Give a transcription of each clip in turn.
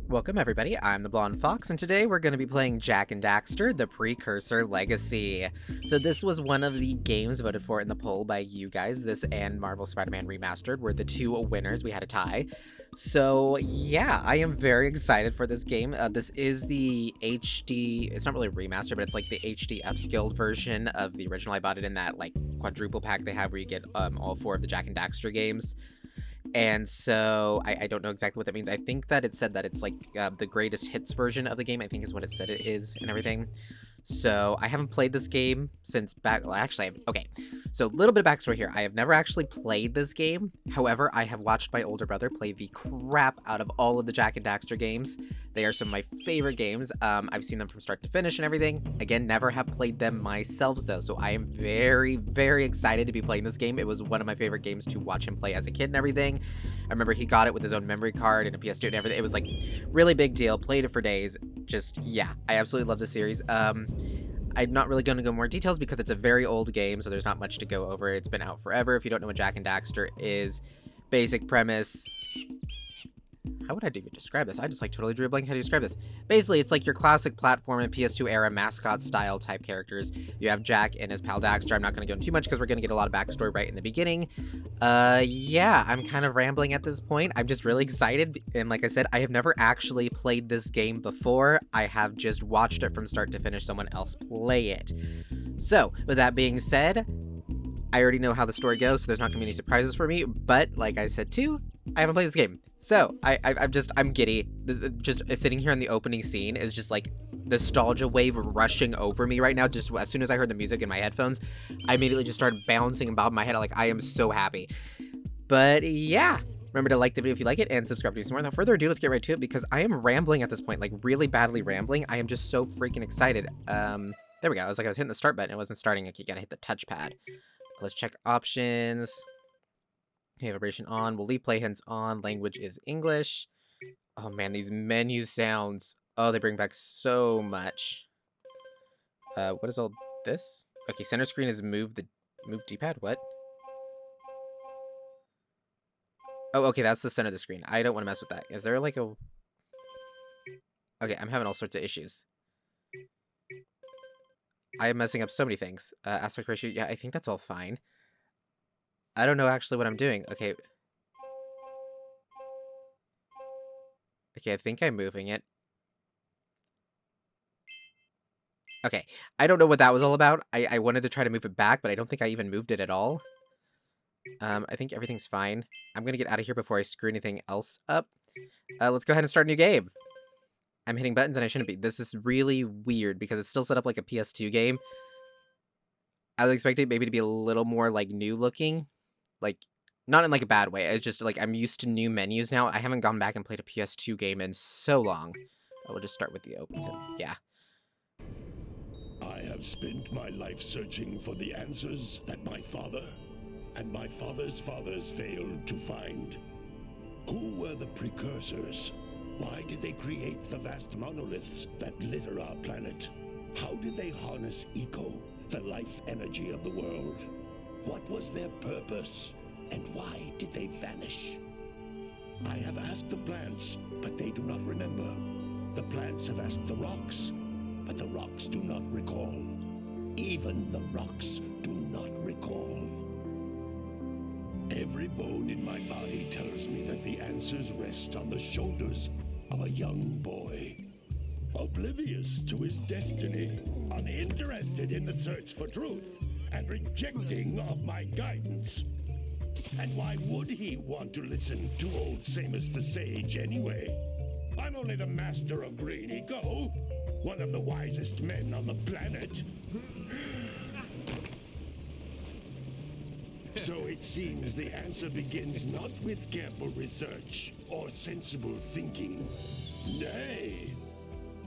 Welcome everybody, I'm the Blonde Fox, and today we're going to be playing Jak and Daxter, the Precursor Legacy. So this was one of the games voted for in the poll by you guys. This and Marvel Spider-Man Remastered were the two winners. We had a tie. So yeah, I am very excited for this game. This is the HD, it's not really remastered, but it's like the HD upscaled version of the original. I bought it in that like quadruple pack they have where you get all four of the Jak and Daxter games. And so I don't know exactly what that means. I think that it said that it's like the greatest hits version of the game, I think is what it said it is and everything. So I haven't played this game since back. Well, actually, okay. So a little bit of backstory here. I have never actually played this game. However, I have watched my older brother play the crap out of all of the Jak and Daxter games. They are some of my favorite games. I've seen them from start to finish and everything. Again, never have played them myself though. So I am very, very excited to be playing this game. It was one of my favorite games to watch him play as a kid and everything. I remember he got it with his own memory card and a PS2 and everything. It was like really big deal. Played it for days. Just, yeah, I absolutely love the series. I'm not really going to go more details because it's a very old game, so there's not much to go over. It's been out forever. If you don't know what Jak and Daxter is, basic premise. How would I even describe this? I just like totally drew a blank how to describe this. Basically, it's like your classic platform and PS2 era mascot style type characters. You have Jak and his pal Daxter. I'm not going to go into too much because we're going to get a lot of backstory right in the beginning. Yeah, I'm kind of rambling at this point. I'm just really excited. And like I said, I have never actually played this game before. I have just watched it from start to finish someone else play it. So, with that being said, I already know how the story goes, so there's not gonna be any surprises for me, but like I said too, I haven't played this game. So, I'm giddy. Just sitting here in the opening scene is just like nostalgia wave rushing over me right now. Just as soon as I heard the music in my headphones, I immediately just started bouncing and bobbing my head. Like, I am so happy. But yeah, remember to like the video if you like it and subscribe to me some more. Without further ado, let's get right to it because I am rambling at this point, like really badly rambling. I am just so freaking excited. There we go. I was hitting the start button. It wasn't starting. Like, you gotta hit the touchpad. Let's check options. Okay, vibration on. We'll leave play hints on. Language is English. Oh man, these menu sounds. Oh, they bring back so much. What is all this? Okay, center screen is move D-pad. What? Oh, okay, that's the center of the screen. I don't want to mess with that. Is there like a... Okay, I'm having all sorts of issues. I am messing up so many things. Aspect ratio, yeah, I think that's all fine. I don't know actually what I'm doing. Okay. Okay, I think I'm moving it. Okay, I don't know what that was all about. I wanted to try to move it back, but I don't think I even moved it at all. I think everything's fine. I'm gonna get out of here before I screw anything else up. Let's go ahead and start a new game. I'm hitting buttons and I shouldn't be. This is really weird because it's still set up like a PS2 game. I was expecting maybe to be a little more like new looking. Like, not in like a bad way. It's just like I'm used to new menus now. I haven't gone back and played a PS2 game in so long. I will just start with the open sim. Yeah. I have spent my life searching for the answers that my father and my father's fathers failed to find. Who were the precursors? Why did they create the vast monoliths that litter our planet? How did they harness eco, the life energy of the world? What was their purpose? And why did they vanish? I have asked the plants, but they do not remember. The plants have asked the rocks, but the rocks do not recall. Even the rocks do not recall. Every bone in my body tells me that the answers rest on the shoulders of a young boy. Oblivious to his destiny, uninterested in the search for truth, and rejecting of my guidance. And why would he want to listen to old Samus the Sage anyway? I'm only the master of green eco, one of the wisest men on the planet. So it seems the answer begins not with careful research or sensible thinking. Nay,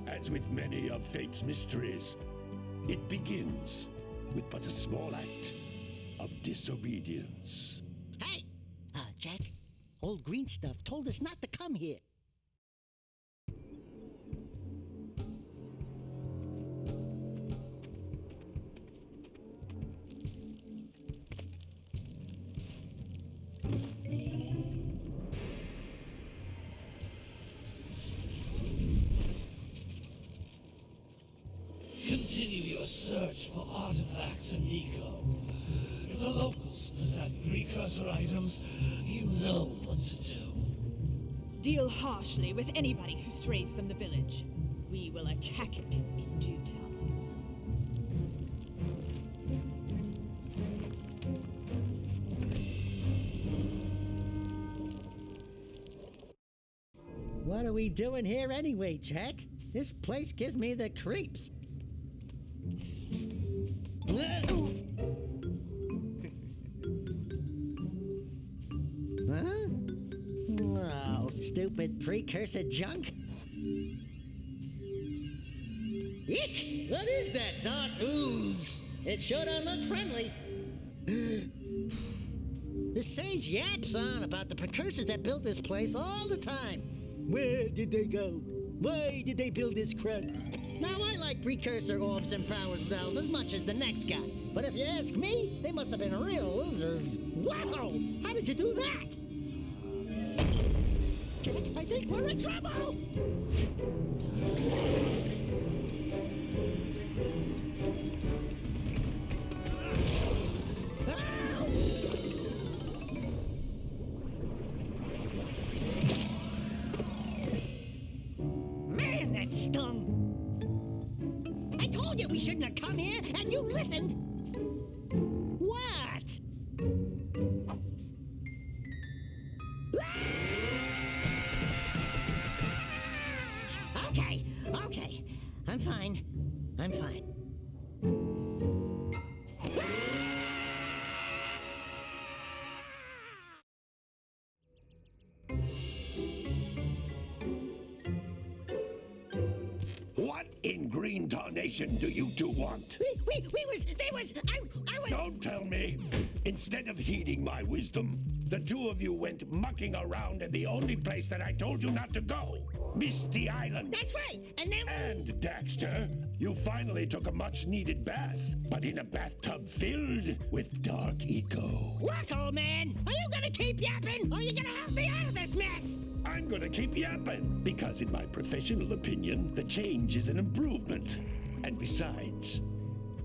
as with many of fate's mysteries, it begins with but a small act of disobedience. Hey! Jak, old green stuff told us not to come here. continue your search for artifacts and eco. If the locals possess precursor items, you know what to do. Deal harshly with anybody who strays from the village. We will attack it in due time. What are we doing here anyway, Jack? This place gives me the creeps. Huh? Oh, stupid precursor junk. Eek! What is that dark ooze? It sure don't look friendly. The sage yaps on about the precursors that built this place all the time. Where did they go? Why did they build this crud? Now, I like precursor orbs and power cells as much as the next guy. But if you ask me, they must have been real losers. Wow! How did you do that? Jack, I think we're in trouble! Man, that stung! I told you we shouldn't have come here, and you listened! What? Okay. I'm fine. What in green tarnation do you two want? I was... Don't tell me! Instead of heeding my wisdom, the two of you went mucking around in the only place that I told you not to go. Misty Island. That's right, and then... And, Daxter, you finally took a much-needed bath, but in a bathtub filled with dark eco. Look, old man, are you gonna keep yapping, or are you gonna help me out of this mess? I'm gonna keep yapping, because in my professional opinion, the change is an improvement. And besides,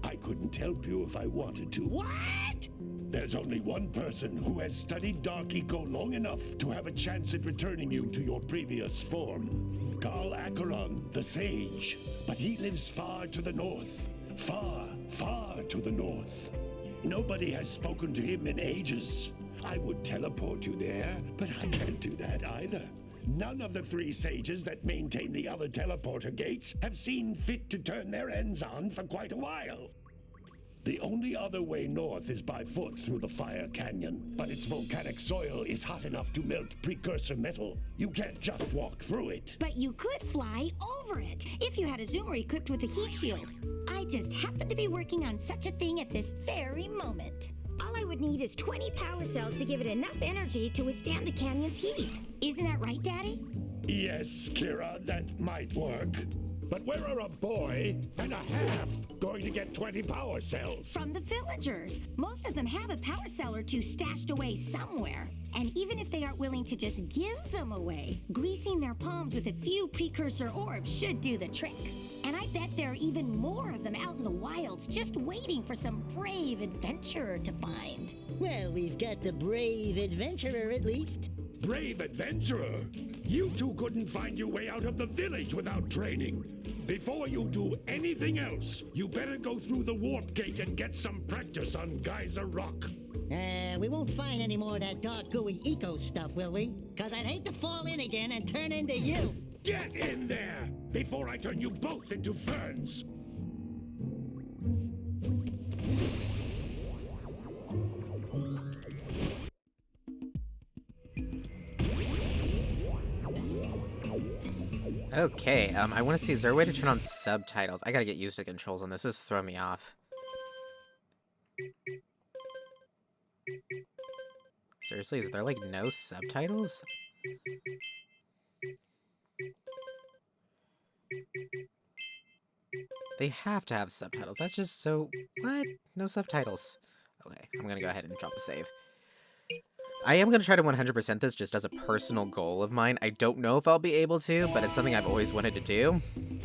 I couldn't help you if I wanted to. What? There's only one person who has studied Dark Eco long enough to have a chance at returning you to your previous form. Carl Acheron, the Sage. But he lives far to the north. Far, far to the north. Nobody has spoken to him in ages. I would teleport you there, but I can't do that either. None of the three sages that maintain the other teleporter gates have seen fit to turn their ends on for quite a while. The only other way north is by foot through the Fire Canyon, but its volcanic soil is hot enough to melt precursor metal. You can't just walk through it. But you could fly over it if you had a zoomer equipped with a heat shield. I just happen to be working on such a thing at this very moment. All I would need is 20 power cells to give it enough energy to withstand the canyon's heat. Isn't that right, Daddy? Yes, Kira, that might work. But where are a boy and a half going to get 20 power cells? From the villagers. Most of them have a power cell or two stashed away somewhere. And even if they aren't willing to just give them away, greasing their palms with a few precursor orbs should do the trick. And I bet there are even more of them out in the wilds just waiting for some brave adventurer to find. Well, we've got the brave adventurer at least. Brave adventurer? You two couldn't find your way out of the village without training. Before you do anything else, you better go through the warp gate and get some practice on Geyser Rock. We won't find any more of that dark gooey eco stuff, will we? 'Cause I'd hate to fall in again and turn into you. Get in there before I turn you both into ferns. Okay, I want to see, is there a way to turn on subtitles? I gotta get used to the controls on this. This is throwing me off. Seriously, is there like no subtitles? They have to have subtitles. That's just so... What? No subtitles. Okay, I'm gonna go ahead and drop a save. I am going to try to 100% this just as a personal goal of mine. I don't know if I'll be able to, but it's something I've always wanted to do.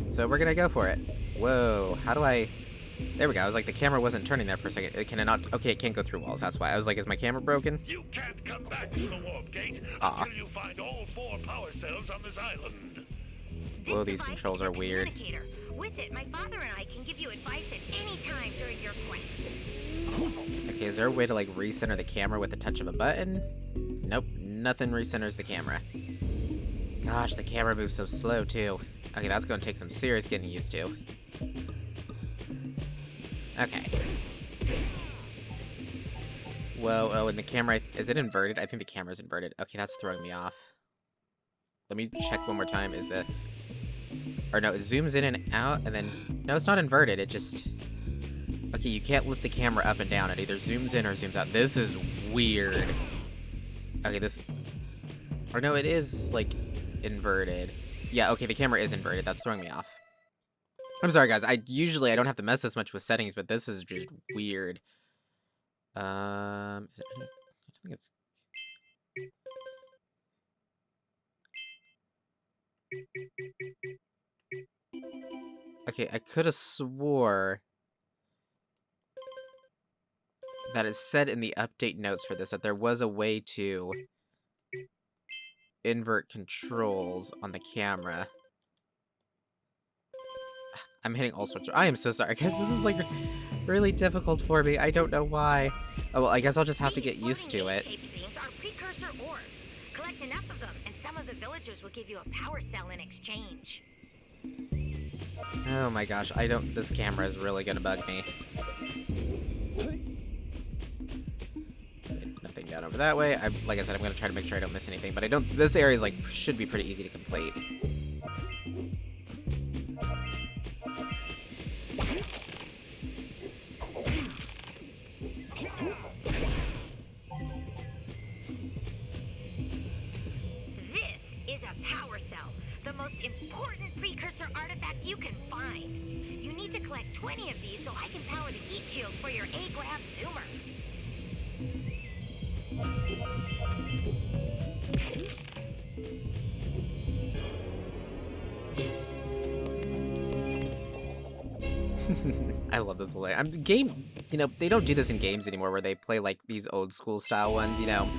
So we're going to go for it. Whoa, how do I... There we go. I was like, the camera wasn't turning there for a second. Can it not? Okay, it can't go through walls. That's why. I was like, is my camera broken? You can't come back to the warp gate until you find all 4 power cells on this island. Whoa, these controls are weird. With it, my father and I can give you advice at any time during your quest. Okay, is there a way to like recenter the camera with the touch of a button? Nope, nothing recenters the camera. Gosh, the camera moves so slow too. Okay, that's going to take some serious getting used to. Okay. Whoa, oh, and the camera, is it inverted? I think the camera's inverted. Okay, that's throwing me off. Let me check one more time. Is the... Or no, it zooms in and out, and then... No, it's not inverted, it just... Okay, you can't lift the camera up and down. It either zooms in or zooms out. This is weird. Okay, this... Or no, it is, like, inverted. Yeah, okay, the camera is inverted. That's throwing me off. I'm sorry, guys. I don't have to mess this much with settings, but this is just weird. Is it... I think it's... Okay, I could have swore that it said in the update notes for this that there was a way to invert controls on the camera. I'm hitting all sorts of... I am so sorry, guys. This is, like, really difficult for me. I don't know why. Oh, well, I guess I'll just have to get used to it. Things are precursor orbs. Collect enough of them, and some of the villagers will give you a power cell in exchange. Oh my gosh, this camera is really gonna bug me. Okay, nothing down over that way. Like I said, I'm gonna try to make sure I don't miss anything, but this area is, like, should be pretty easy to complete. This is a power cell, the most important precursor artifact you can find. You need to collect 20 of these so I can power the heat shield for your A-Grab zoomer. I love this little game. You know, they don't do this in games anymore where they play like these old school style ones, you know,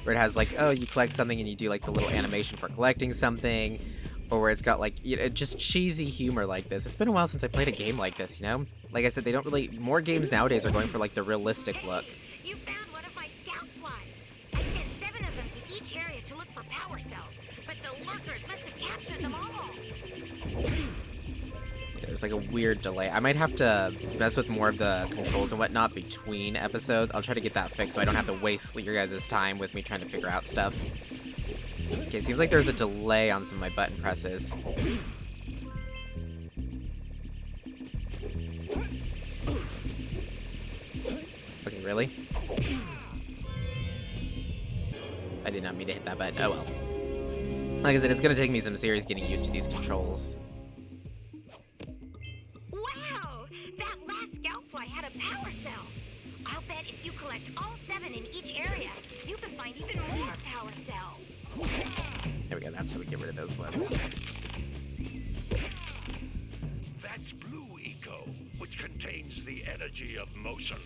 where it has like, oh, you collect something and you do like the little animation for collecting something, or where it's got like, you know, just cheesy humor like this. It's been a while since I played a game like this, you know? Like I said, they don't really, more games nowadays are going for like the realistic look. You found one of my scout flies. I sent 7 of them to each area to look for power cells, but the lurkers must have captured them all. There's like a weird delay. I might have to mess with more of the controls and whatnot between episodes. I'll try to get that fixed so I don't have to waste your guys' time with me trying to figure out stuff. Okay, seems like there's a delay on some of my button presses. Okay, really? I did not mean to hit that button. Oh well. Like I said, it's gonna take me some serious getting used to these controls. Wow! That last scout fly had a power cell. I'll bet if you collect all 7 in each area, you can find even more power cells. There we go, that's how we get rid of those ones. That's Blue Eco, which contains the energy of motion.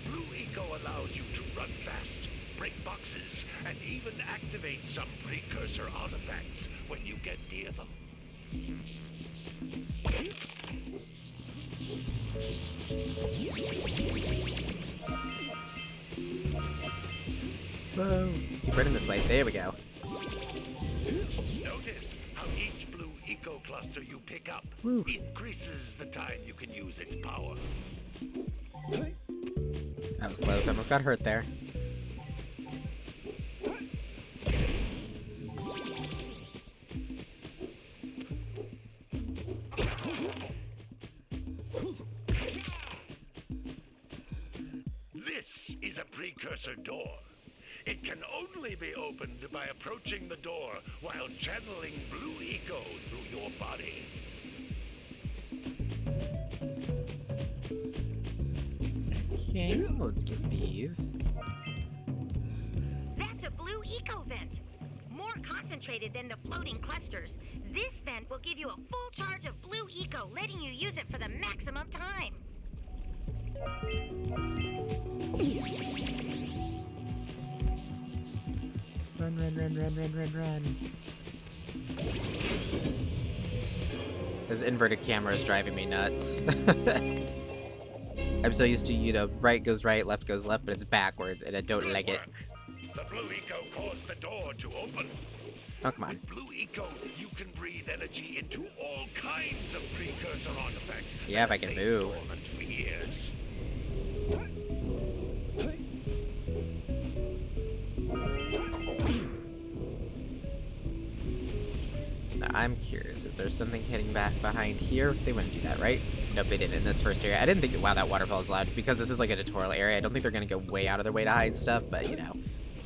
Blue Eco allows you to run fast, break boxes, and even activate some precursor artifacts when you get near them. Whoa, keep running this way. There we go. Notice how each Blue Eco cluster you pick up increases the time you can use its power. That was close. I almost got hurt there. This is a precursor door. It can only be opened by approaching the door while channeling Blue Eco through your body. Okay, let's get these. That's a Blue Eco vent. More concentrated than the floating clusters. This vent will give you a full charge of Blue Eco, letting you use it for the maximum time. Run, run, run, run, run, run, run. This inverted camera is driving me nuts. I'm so used to, you know, right goes right, left goes left, but it's backwards, and I don't like it. The blue eco caused the door to open. Oh, come on. With blue eco, you can breathe energy into all kinds of precursor artifacts. Yeah, if I can move. Dormant for years. Now, I'm curious, is there something hidden back behind here? They wouldn't do that, right? Nope, they didn't in this first area. I didn't think, wow, that waterfall is loud. Because this is like a tutorial area, I don't think they're going to go way out of their way to hide stuff, but, you know,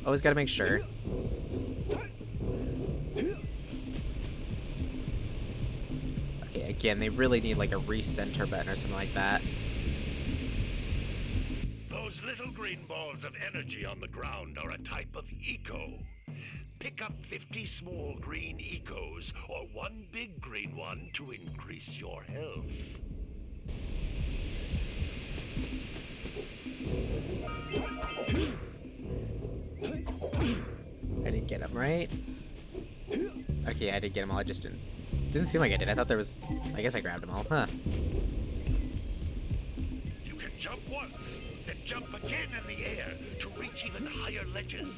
always got to make sure. Okay, again, they really need like a recenter button or something like that. Those little green balls of energy on the ground are a type of eco. Pick up 50 small green ecos, or one big green one to increase your health. I didn't get him, right? Okay, I did get them all, I just didn't seem like I did. I thought there was, I guess I grabbed them all, huh? You can jump once, then jump again in the air to reach even higher ledges.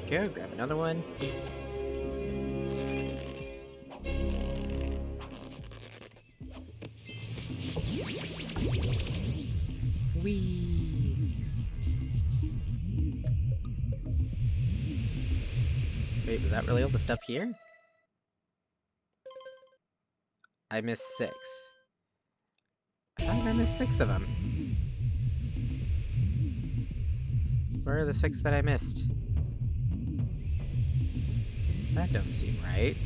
Go, grab another one. Whee! Wait, was that really all the stuff here? I missed 6. How did I miss 6 of them? Where are the 6 that I missed? That don't seem right.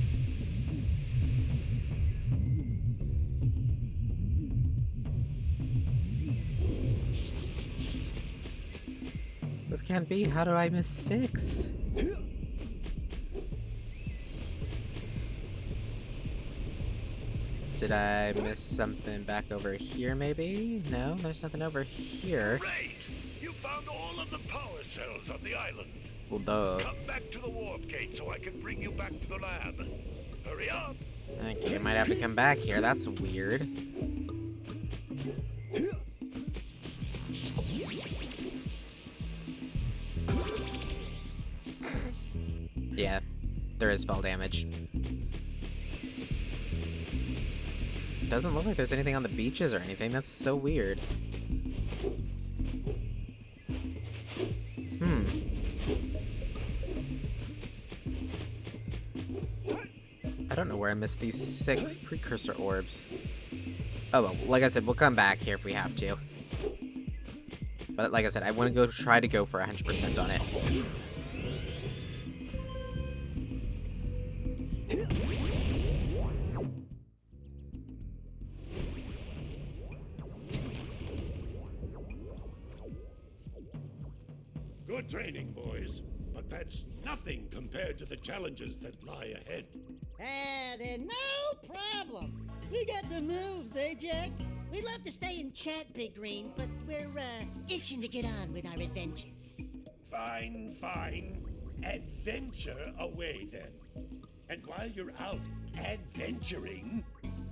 This can't be. How do I miss 6? Did I miss something back over here, maybe? No, there's nothing over here. Great! You found all of the power cells on the island. Well, duh. Come back to the warp gate so I can bring you back to the lab. Hurry up! Okay, I might have to come back here. That's weird. Yeah, there is fall damage. Doesn't look like there's anything on the beaches or anything. That's so weird. I don't know where I missed these 6 precursor orbs. Oh well, like I said, we'll come back here if we have to. But like I said, I want to try to go for 100% on it. Good training, boys. But that's nothing compared to the challenges that lie ahead. Then no problem. We got the moves, eh, Jack? We'd love to stay and chat, Big Green, but we're, itching to get on with our adventures. Fine, fine. Adventure away, then. And while you're out adventuring,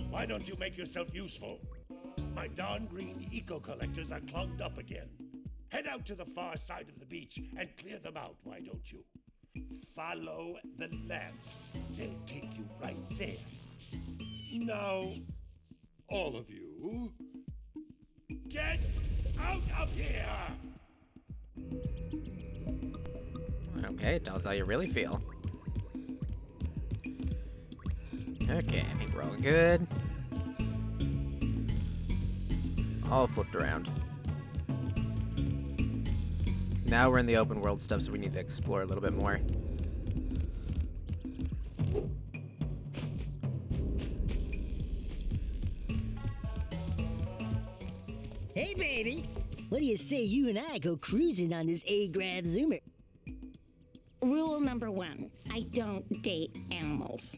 why don't you make yourself useful? My darn green eco-collectors are clogged up again. Head out to the far side of the beach and clear them out, why don't you? Follow the lamps. They'll take you right there. Now, all of you, get out of here! Okay, tells how you really feel. Okay, I think we're all good. All flipped around. Now we're in the open world stuff, so we need to explore a little bit more. Hey, baby. What do you say you and I go cruising on this A-Grav Zoomer? Rule number 1, I don't date animals.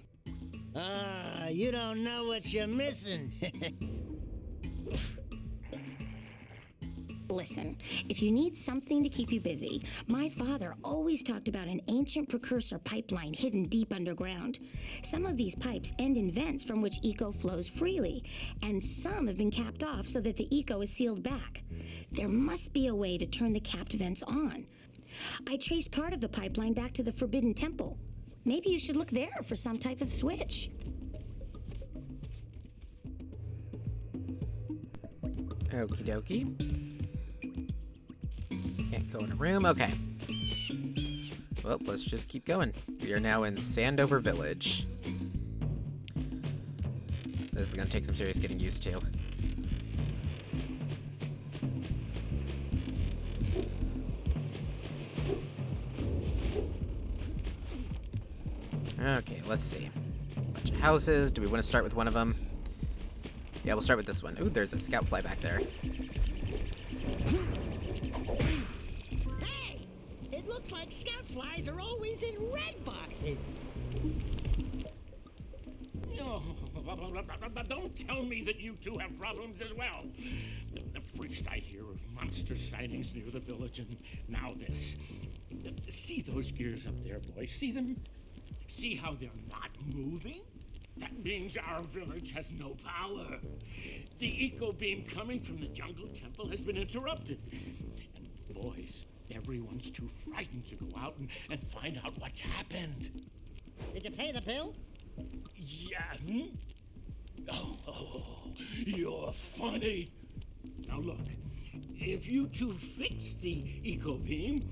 Ah, you don't know what you're missing. Listen, if you need something to keep you busy, my father always talked about an ancient precursor pipeline hidden deep underground. Some of these pipes end in vents from which eco flows freely, and some have been capped off so that the eco is sealed back. There must be a way to turn the capped vents on. I traced part of the pipeline back to the Forbidden Temple. Maybe you should look there for some type of switch. Okie dokie. Can't go in a room. Okay. Well, let's just keep going. We are now in Sandover Village. This is going to take some serious getting used to. Okay, let's see. Bunch of houses. Do we want to start with one of them? Yeah, we'll start with this one. Ooh, there's a scout fly back there. Hey! It looks like scout flies are always in red boxes. No, don't tell me that you two have problems as well. First I hear of monster sightings near the village, and now this. See those gears up there, boys? See them? See how they're not moving? That means our village has no power. The eco beam coming from the jungle temple has been interrupted. And boys, everyone's too frightened to go out and find out what's happened. Did you pay the bill? Yeah. Oh, you're funny. Now look, if you two fix the eco beam,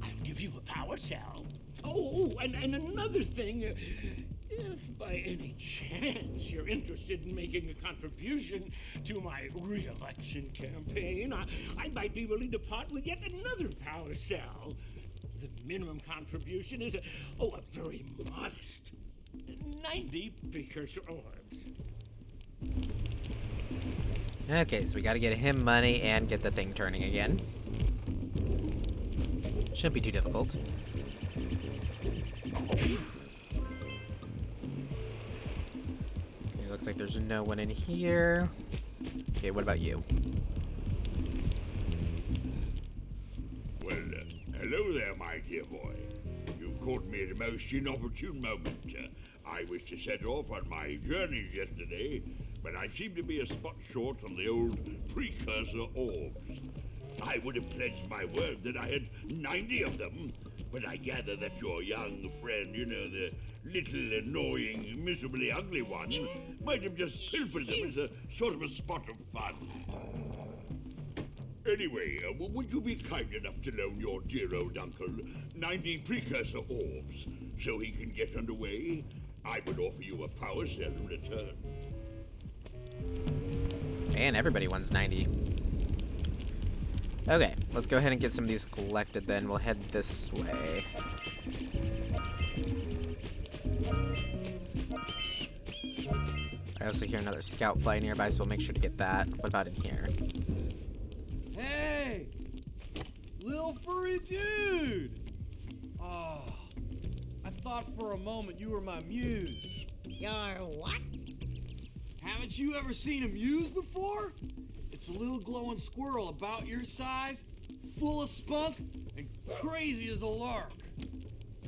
I'll give you a power cell. Oh, and another thing, if by any chance you're interested in making a contribution to my re-election campaign, I might be willing to part with yet another power cell. The minimum contribution is a very modest 90 precursor orbs. Okay, so we gotta get him money and get the thing turning again. Shouldn't be too difficult. Okay, looks like there's no one in here. Okay, what about you? Well, hello there, my dear boy. You've caught me at a most inopportune moment. I was to set off on my journeys yesterday, but I seem to be a spot short on the old precursor orbs. I would have pledged my word that I had 90 of them, but I gather that your young friend, you know, the little annoying, miserably ugly one, might have just pilfered them as a sort of a spot of fun. Anyway, would you be kind enough to loan your dear old uncle 90 precursor orbs so he can get underway? I would offer you a power cell in return. Man, everybody wants 90. Okay, let's go ahead and get some of these collected then. We'll head this way. I also hear another scout fly nearby, so we'll make sure to get that. What about in here? Hey! Little furry dude! Oh, I thought for a moment you were my muse. Your what? Haven't you ever seen a muse before? It's a little glowing squirrel about your size, full of spunk, and crazy as a lark.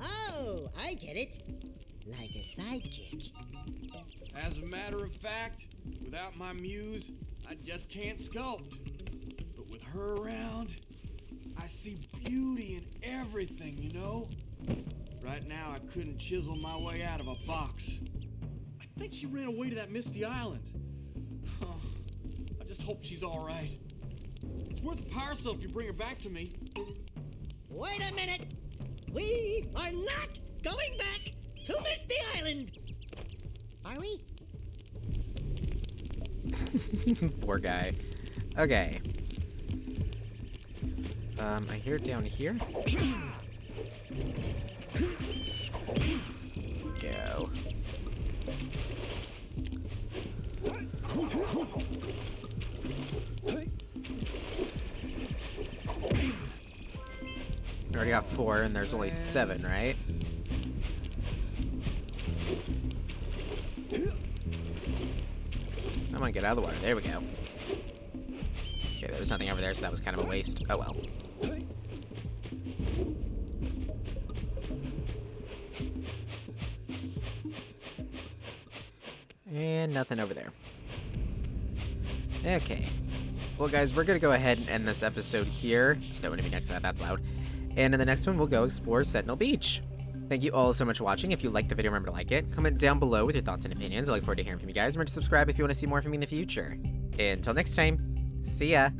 Oh, I get it. Like a sidekick. As a matter of fact, without my muse, I just can't sculpt. But with her around, I see beauty in everything, you know? Right now, I couldn't chisel my way out of a box. I think she ran away to that misty island. I just hope she's all right. It's worth a power cell if you bring her back to me. Wait a minute. We are not going back to Misty Island. Are we? Poor guy. Okay. I hear it down here. Go. We already got 4, and there's only 7, right? Come on, get out of the water. There we go. Okay, there was nothing over there, so that was kind of a waste. Oh well. And nothing over there. Okay. Well, guys, we're going to go ahead and end this episode here. Don't want to be next to that. That's loud. And in the next one, we'll go explore Sentinel Beach. Thank you all so much for watching. If you liked the video, remember to like it. Comment down below with your thoughts and opinions. I look forward to hearing from you guys. Remember to subscribe if you want to see more from me in the future. Until next time, see ya.